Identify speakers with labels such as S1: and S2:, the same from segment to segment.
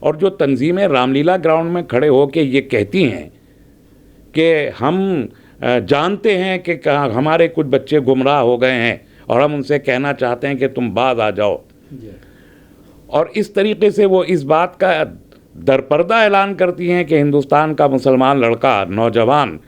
S1: और जो तंजीमें रामलीला ग्राउंड में खड़े होकर ये कहती हैं कि हम जानते हैं कि हमारे कुछ बच्चे गुमराह हो गए हैं और हम उनसे कहना चाहते हैं कि तुम बाज आ जाओ, और इस तरीके से वो इस बात का दरपर्दा ऐलान करती हैं कि हिंदुस्तान का मुसलमान लड़का नौजवान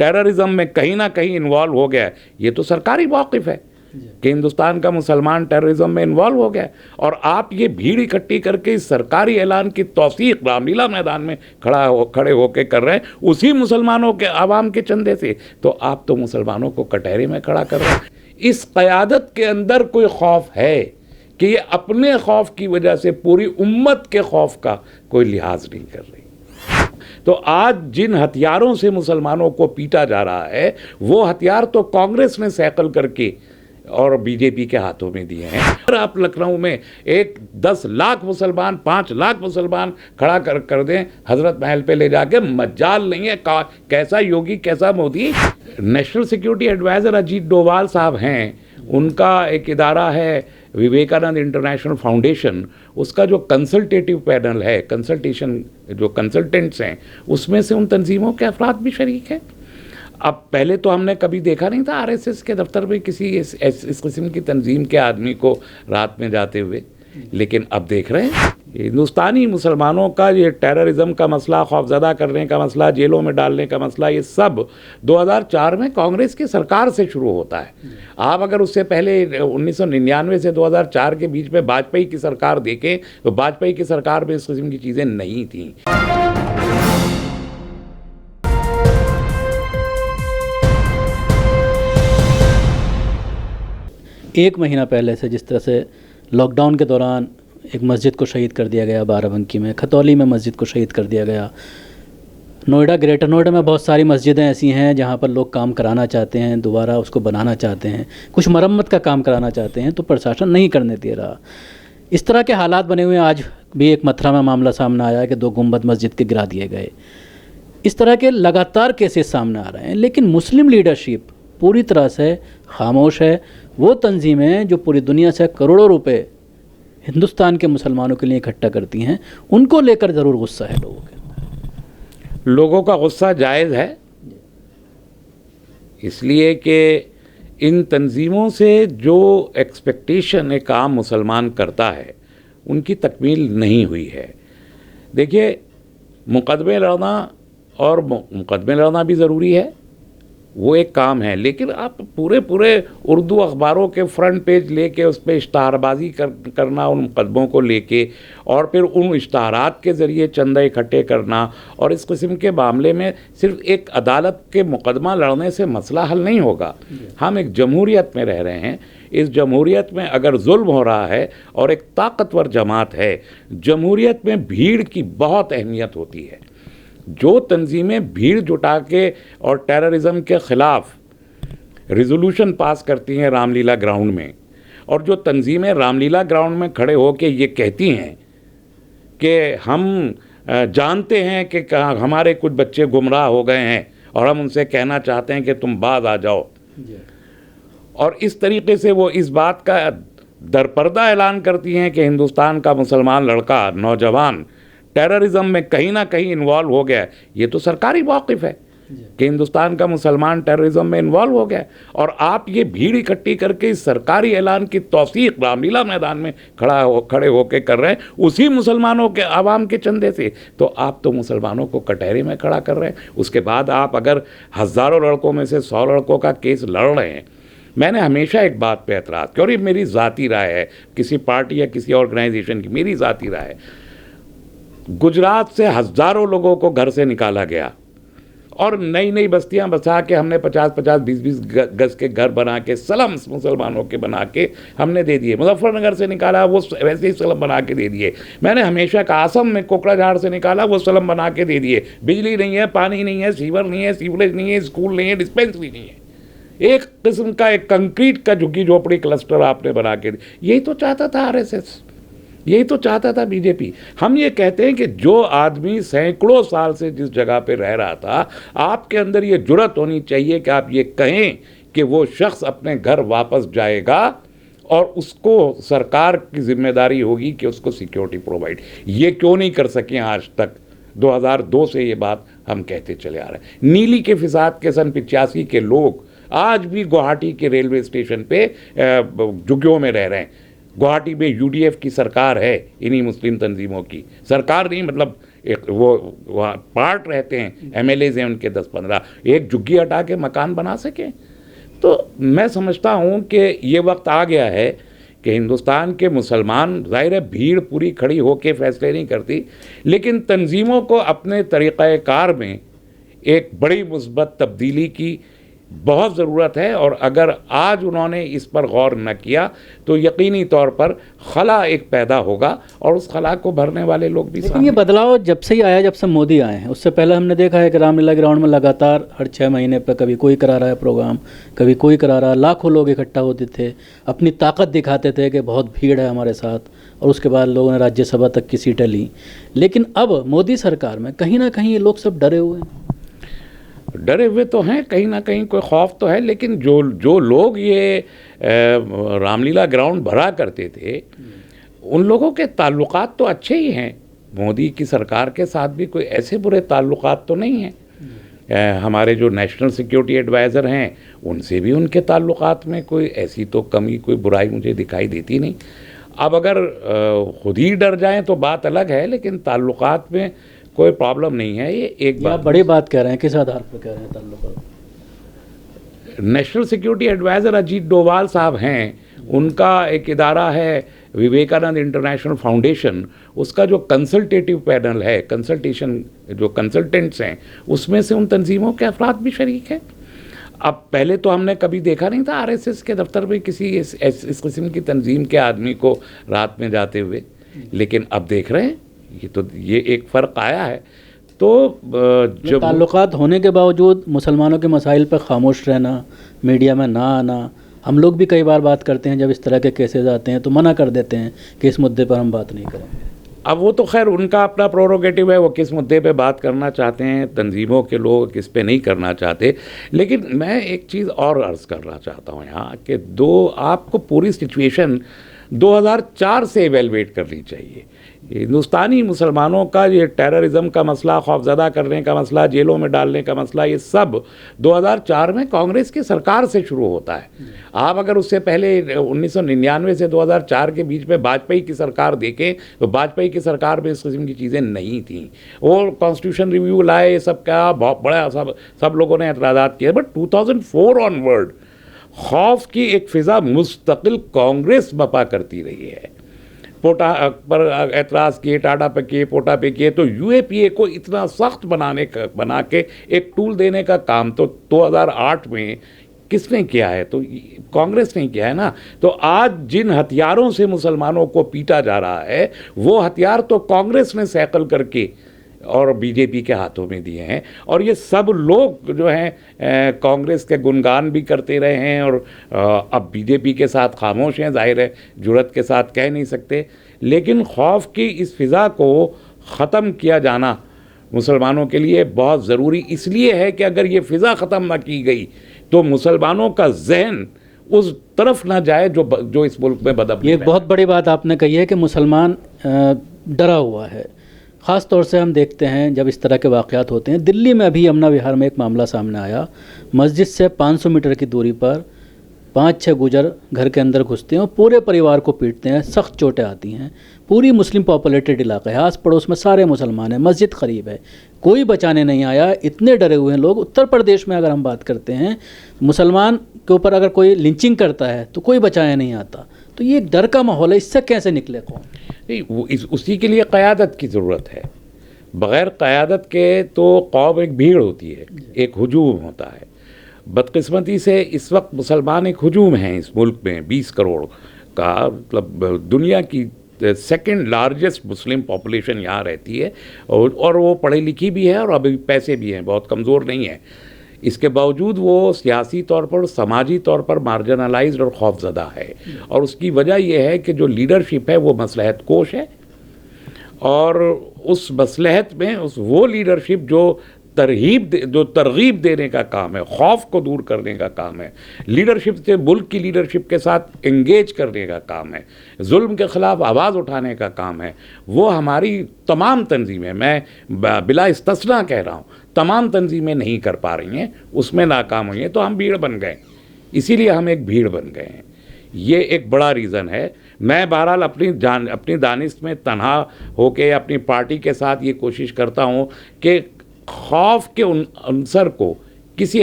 S1: टेररिज्म में कहीं ना कहीं इन्वॉल्व हो गया है। ये तो सरकारी मौक़िफ़ है कि हिंदुस्तान का मुसलमान टेररिज्म में इन्वॉल्व हो गया है, और आप ये भीड़ इकट्ठी करके इस सरकारी ऐलान की तौसीक रामलीला मैदान में खड़े होकर कर रहे हैं उसी मुसलमानों के आवाम के चंदे से। तो आप तो मुसलमानों को कटहरे में खड़ा कर रहे हैं। इस क़यादत के अंदर कोई खौफ है कि ये अपने खौफ की वजह से पूरी उम्मत के खौफ का कोई लिहाज नहीं कर रही। तो आज जिन हथियारों से मुसलमानों को पीटा जा रहा है वो हथियार तो कांग्रेस ने सैकल करके और बीजेपी के हाथों में दिए हैं। अगर आप लखनऊ में 10 लाख मुसलमान 5 लाख मुसलमान खड़ा कर दें हजरत महल पे ले जाके, मजाल नहीं है। कैसा योगी कैसा Modi. National security adviser Ajit Doval साहब हैं, उनका एक इदारा है विवेकानंद इंटरनेशनल फाउंडेशन, उसका जो कंसल्टेटिव पैनल है, कंसल्टेशन जो कंसल्टेंट्स हैं, उसमें से उन तंजीमों के अफराद भी शरीक हैं। अब पहले तो हमने कभी देखा नहीं था आरएसएस के दफ्तर में किसी इस किस्म की तंजीम के आदमी को रात में जाते हुए, लेकिन अब देख रहे हैं हिंदुस्तानी मुसलमानों का ये टेररिज्म का मसला, खौफजदा करने का मसला, जेलों में डालने का मसला, ये सब 2004 में कांग्रेस की सरकार से शुरू होता है। आप अगर उससे पहले 1999 से 2004 के बीच में वाजपेयी की सरकार देखें तो वाजपेयी की सरकार में इस किस्म की चीज़ें नहीं थीं।
S2: एक महीना पहले से जिस तरह से लॉकडाउन के दौरान एक मस्जिद को शहीद कर दिया गया, बाराबंकी में, खतौली में मस्जिद को शहीद कर दिया गया, नोएडा, ग्रेटर नोएडा में बहुत सारी मस्जिदें ऐसी हैं जहां पर लोग काम कराना चाहते हैं, दोबारा उसको बनाना चाहते हैं, कुछ मरम्मत का काम कराना चाहते हैं तो प्रशासन नहीं करने दे रहा। इस तरह के हालात बने हुए हैं। आज भी एक मथुरा में मामला सामने आया कि 2 गुंबद मस्जिद के गिरा दिए गए। इस तरह के लगातार केसेस सामने आ रहे हैं, लेकिन मुस्लिम लीडरशिप पूरी तरह से खामोश है। वो तंजीमें जो पूरी दुनिया से करोड़ों रुपए हिंदुस्तान के मुसलमानों के लिए इकट्ठा करती हैं, उनको लेकर ज़रूर गुस्सा है लोगों के।
S1: लोगों का गुस्सा जायज़ है, इसलिए कि इन तंजीमों से जो एक्सपेक्टेशन एक आम मुसलमान करता है उनकी तकमील नहीं हुई है। देखिए, मुकदमे लड़ना भी ज़रूरी है, वो एक काम है, लेकिन आप पूरे उर्दू अखबारों के फ्रंट पेज लेके उस पर इश्तहारबाजी करना उन मुकदमों को लेके, और फिर उन इश्तहारात के ज़रिए चंदा इकट्ठे करना, और इस किस्म के मामले में सिर्फ एक अदालत के मुकदमा लड़ने से मसला हल नहीं होगा। हम एक जमहूरियत में रह रहे हैं। इस जमहूरियत में अगर जुल्म हो रहा है और एक ताकतवर जमात है, जमहूरियत में भीड़ की बहुत अहमियत होती है। जो तंजीमें भीड़ जुटा के और टेररिज्म के ख़िलाफ़ रिजोल्यूशन पास करती हैं रामलीला ग्राउंड में, और जो तंजीमें रामलीला ग्राउंड में खड़े होकर ये कहती हैं कि हम जानते हैं कि हमारे कुछ बच्चे गुमराह हो गए हैं और हम उनसे कहना चाहते हैं कि तुम बाज आ जाओ, और इस तरीके से वो इस बात का दरपर्दा ऐलान करती हैं कि हिंदुस्तान का मुसलमान लड़का नौजवान टेररिज्म में कहीं ना कहीं इन्वॉल्व हो गया है। ये तो सरकारी मौक़िफ़ है कि हिंदुस्तान का मुसलमान टेररिज्म में इन्वॉल्व हो गया है, और आप ये भीड़ इकट्ठी करके इस सरकारी ऐलान की तौसीक रामलीला मैदान में खड़े होकर कर रहे हैं उसी मुसलमानों के आवाम के चंदे से। तो आप तो मुसलमानों को कटहरे में खड़ा कर रहे हैं। उसके बाद आप अगर हज़ारों लड़कों में से 100 लड़कों का केस लड़ रहे हैं, मैंने हमेशा एक बात पे एतराज़ किया, और ये मेरी ज़ाती राय है, किसी पार्टी या किसी ऑर्गेनाइजेशन की मेरी ज़ाती राय है। गुजरात से हज़ारों लोगों को घर से निकाला गया और नई नई बस्तियां बसा के हमने 50-50, 20-20 गज के घर बना के सलम्स मुसलमानों के बना के हमने दे दिए। मुजफ्फरनगर से निकाला, वो वैसे ही सलम बना के दे दिए। मैंने हमेशा कहा, असम में कोकराझाड़ से निकाला, वो सलम बना के दे दिए। बिजली नहीं है, पानी नहीं है, सीवर नहीं है, सीवरेज नहीं है, स्कूल नहीं है, डिस्पेंसरी नहीं है। एक किस्म का एक कंक्रीट का झुग्गी झोपड़ी क्लस्टर आपने बना के दी। यही तो चाहता था आरएसएस, यही तो चाहता था बीजेपी। हम ये कहते हैं कि जो आदमी सैकड़ों साल से जिस जगह पे रह रहा था, आपके अंदर ये जुर्रत होनी चाहिए कि आप ये कहें कि वो शख्स अपने घर वापस जाएगा और उसको सरकार की जिम्मेदारी होगी कि उसको सिक्योरिटी प्रोवाइड। ये क्यों नहीं कर सके आज तक? 2002 से ये बात हम कहते चले आ रहे हैं। नीली के फिसाद के सन 85 के लोग आज भी गुवाहाटी के रेलवे स्टेशन पे झुग्गियों में रह रहे हैं। गुवाहाटी में यूडीएफ की सरकार है, इन्हीं मुस्लिम तंजीमों की सरकार नहीं, मतलब एक वो वहाँ पार्ट रहते हैं, एमएलएज हैं उनके 10-15, एक झुग्गी हटा के मकान बना सकें। तो मैं समझता हूँ कि ये वक्त आ गया है कि हिंदुस्तान के मुसलमान, जाहिर है भीड़ पूरी खड़ी होकर फैसले नहीं करती, लेकिन तंजीमों को अपने तरीक़ाकार में एक बड़ी मुस्बत तब्दीली की बहुत ज़रूरत है। और अगर आज उन्होंने इस पर गौर न किया तो यकीनी तौर पर खला एक पैदा होगा और उस खला को भरने वाले लोग भी।
S2: लेकिन ये बदलाव जब से ही आया, जब से मोदी आए हैं, उससे पहले हमने देखा है कि रामलीला ग्राउंड में लगातार हर 6 महीने पर कभी कोई करा रहा है प्रोग्राम, कभी कोई करा रहा है, लाखों लोग इकट्ठा होते थे, अपनी ताकत दिखाते थे कि बहुत भीड़ है हमारे साथ, और उसके बाद लोगों ने राज्यसभा तक की सीटें ली। लेकिन अब मोदी सरकार में कहीं ना कहीं ये लोग सब डरे हुए हैं।
S1: डरे हुए तो हैं, कहीं ना कहीं कोई खौफ तो है, लेकिन जो लोग ये रामलीला ग्राउंड भरा करते थे उन लोगों के ताल्लुकात तो अच्छे ही हैं। मोदी की सरकार के साथ भी कोई ऐसे बुरे ताल्लुकात तो नहीं हैं। हमारे जो नेशनल सिक्योरिटी एडवाइज़र हैं उनसे भी उनके ताल्लुकात में कोई ऐसी तो कमी, कोई बुराई मुझे दिखाई देती नहीं। अब अगर खुद ही डर जाएं तो बात अलग है, लेकिन ताल्लुकात में कोई प्रॉब्लम नहीं है। ये एक बात,
S2: बड़ी बात कह रहे हैं, किस आधार पर कह रहे हैं ताल्लुकात?
S1: National security adviser Ajit Doval साहब हैं, उनका एक इदारा है विवेकानंद इंटरनेशनल फाउंडेशन, उसका जो कंसल्टेटिव पैनल है, कंसल्टेशन जो कंसल्टेंट्स हैं, उसमें से उन तंजीमों के अफराद भी शरीक हैं। अब पहले तो हमने कभी देखा नहीं था आरएसएस के दफ्तर में किसी इस किस्म की तंजीम के आदमी को रात में जाते हुए, लेकिन अब देख रहे हैं। ये एक फ़र्क आया है। तो जब
S2: ताल्लुकात होने के बावजूद मुसलमानों के मसाइल पर खामोश रहना, मीडिया में ना आना, हम लोग भी कई बार बात करते हैं, जब इस तरह के केसेस आते हैं तो मना कर देते हैं कि इस मुद्दे पर हम बात नहीं करेंगे।
S1: अब वो तो खैर उनका अपना प्रोरोगेटिव है, वो किस मुद्दे पे बात करना चाहते हैं, तंजीमों के लोग किस पे नहीं करना चाहते। लेकिन मैं एक चीज़ और अर्ज़ करना चाहता हूँ यहाँ कि आपको पूरी सिचुएशन 2004 से एवेलुएट करनी चाहिए। हिंदुस्तानी मुसलमानों का ये टेररिज्म का मसला, खौफजदा करने का मसला, जेलों में डालने का मसला, ये सब 2004 में कांग्रेस की सरकार से शुरू होता है। आप अगर उससे पहले 1999 से 2004 के बीच में वाजपेयी की सरकार देखें तो वाजपेयी की सरकार में इस किस्म की चीज़ें नहीं थीं। वो कॉन्स्टिट्यूशन रिव्यू लाए, ये सब क्या बहुत बड़ा सब लोगों ने एतराज़ात किए। बट 2004 ऑनवर्ड खौफ की एक फ़िज़ा मुस्तकिल कांग्रेस बपा करती रही है। पोटा पर एतराज़ किए, टाटा पे किए, पोटा पे किए, तो यूएपीए को इतना सख्त बना के एक टूल देने का काम तो 2008 में किसने किया है? तो कांग्रेस ने किया है ना। तो आज जिन हथियारों से मुसलमानों को पीटा जा रहा है वो हथियार तो कांग्रेस ने सैकल करके और बीजेपी के हाथों में दिए हैं। और ये सब लोग जो हैं कांग्रेस के गुणगान भी करते रहे हैं और अब बीजेपी के साथ खामोश हैं, जाहिर है जुर्रत के साथ कह नहीं सकते। लेकिन खौफ की इस फिज़ा को ख़त्म किया जाना मुसलमानों के लिए बहुत ज़रूरी इसलिए है कि अगर ये फ़िज़ा ख़त्म ना की गई तो मुसलमानों का जहन उस तरफ ना जाए जो इस मुल्क में बदअमनी।
S2: ये बहुत बड़ी बात आपने कही है कि मुसलमान डरा हुआ है। ख़ास तौर से हम देखते हैं जब इस तरह के वाक़यात होते हैं। दिल्ली में अभी यमुना विहार में एक मामला सामने आया, मस्जिद से 500 मीटर की दूरी पर 5-6 गुजर घर के अंदर घुसते हैं और पूरे परिवार को पीटते हैं, सख्त चोटें आती हैं। पूरी मुस्लिम पॉपुलेटेड इलाका है, आस पड़ोस में सारे मुसलमान हैं, मस्जिद करीब है, कोई बचाने नहीं आया। इतने डरे हुए हैं लोग। उत्तर प्रदेश में अगर हम बात करते हैं, मुसलमान के ऊपर अगर कोई लिंचिंग करता है तो कोई बचाया नहीं आता। तो ये डर का माहौल है, इससे कैसे निकले कौन?
S1: उसी के लिए क़यादत की ज़रूरत है। बग़ैर क़यादत के तो कौम एक भीड़ होती है, एक हुजूम होता है। बदकिस्मती से इस वक्त मुसलमान एक हुजूम हैं इस मुल्क में, 20 करोड़ का, मतलब दुनिया की सेकंड लार्जेस्ट मुस्लिम पॉपुलेशन यहाँ रहती है और वो पढ़ी लिखी भी है और अभी पैसे भी हैं, बहुत कमज़ोर नहीं है। इसके बावजूद वो सियासी तौर पर, समाजी तौर पर मार्जिनलाइज्ड और खौफज़दा है। और उसकी वजह यह है कि जो लीडरशिप है वो मसलहत कोश है और उस मसलहत में वो लीडरशिप जो जो तरगीब देने का काम है, खौफ को दूर करने का काम है, लीडरशिप से मुल्क की लीडरशिप के साथ एंगेज करने का काम है, जुल्म के ख़िलाफ़ आवाज़ उठाने का काम है, वो हमारी तमाम तंजीमें, मैं बिला इस्तिस्ना कह रहा हूँ, तमाम तंजीमें नहीं कर पा रही हैं, उसमें नाकाम हुई हैं, तो हम भीड़ बन गए, इसीलिए हम एक भीड़ बन गए हैं। ये एक बड़ा रीज़न है। मैं बहरहाल अपनी दानिश में तन्हा होके अपनी पार्टी के साथ ये कोशिश करता हूँ कि खौफ के अंसर को किसी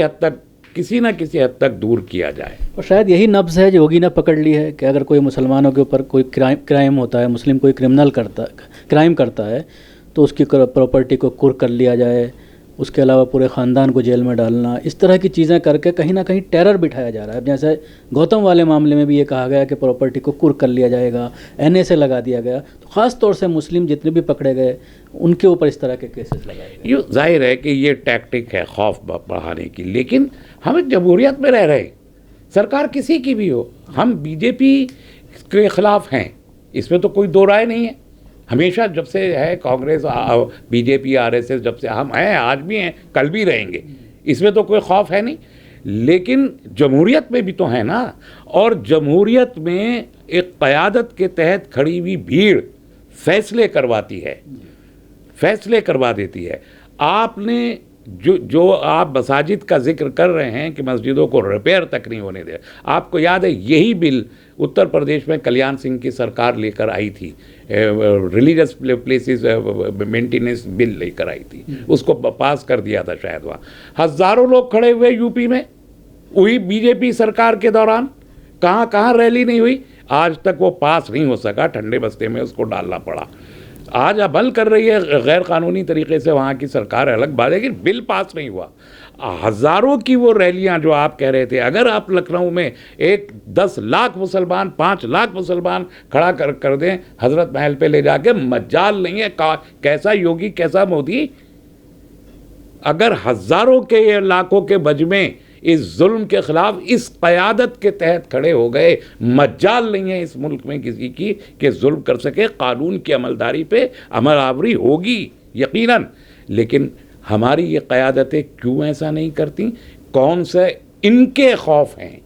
S1: न किसी हद तक दूर किया जाए।
S2: और शायद यही नब्ज़ है जो योगी ने पकड़ ली है कि अगर कोई मुसलमानों के ऊपर कोई क्राइम होता है, मुस्लिम कोई क्राइम करता है तो उसकी प्रॉपर्टी को कुर्क कर लिया जाए, उसके अलावा पूरे ख़ानदान को जेल में डालना, इस तरह की चीज़ें करके कहीं ना कहीं टेरर बिठाया जा रहा है। जैसे गौतम वाले मामले में भी ये कहा गया कि प्रॉपर्टी को कुर्क कर लिया जाएगा, NA लगा दिया गया, तो ख़ास तौर से मुस्लिम जितने भी पकड़े गए उनके ऊपर इस तरह के केसेस लगाए गए।
S1: ये जाहिर है कि ये टैक्टिक है खौफ बढ़ाने की, लेकिन हम एक जमहूरियत में रह रहे, सरकार किसी की भी हो, हम BJP के ख़िलाफ़ हैं, इसमें तो कोई दो राय नहीं है। हमेशा जब से है कांग्रेस, BJP, RSS, जब से हम हैं, आज भी हैं, कल भी रहेंगे, इसमें तो कोई खौफ है नहीं। लेकिन जमहूरियत में भी तो है ना, और जमहूरियत में एक क़यादत के तहत खड़ी हुई भीड़ फैसले करवाती है, फैसले करवा देती है। आपने जो आप मसाजिद का जिक्र कर रहे हैं कि मस्जिदों को रिपेयर तक नहीं होने दे, आपको याद है यही बिल उत्तर प्रदेश में कल्याण सिंह की सरकार लेकर आई थी, रिलीजियस प्लेसेस मेंटेनेंस बिल लेकर आई थी, उसको पास कर दिया था शायद। वहाँ हज़ारों लोग खड़े हुए यूपी में, वही BJP सरकार के दौरान, कहाँ रैली नहीं हुई, आज तक वो पास नहीं हो सका, ठंडे बस्ते में उसको डालना पड़ा। आज अमल कर रही है गैर कानूनी तरीके से वहाँ की सरकार, अलग बात है, लेकिन बिल पास नहीं हुआ। हज़ारों की वो रैलियाँ जो आप कह रहे थे, अगर आप लखनऊ में 10 लाख मुसलमान, 5 लाख मुसलमान खड़ा कर दें हज़रत महल पे ले जाके, मजाल नहीं है कैसा योगी कैसा मोदी। अगर हज़ारों के लाखों के मजमे इस जुल्म के ख़िलाफ़ इस क़यादत के तहत खड़े हो गए, मजाल नहीं है इस मुल्क में किसी की कि जुल्म कर सके। कानून की अमलदारी पे अमल आवरी होगी यकीनन, लेकिन हमारी ये क़यादतें क्यों ऐसा नहीं करती? कौन से इनके खौफ हैं?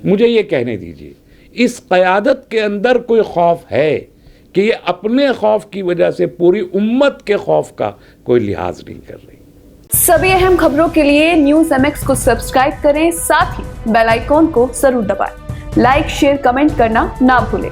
S1: मुझे ये कहने दीजिए, इस क़यादत के अंदर कोई खौफ है कि ये अपने खौफ की वजह से पूरी उम्मत के खौफ का कोई लिहाज नहीं कर रही।
S3: सभी अहम खबरों के लिए न्यूज़ MX को सब्सक्राइब करें, साथ ही बेल आइकॉन को जरूर दबाएं। लाइक, शेयर, कमेंट करना ना भूलें।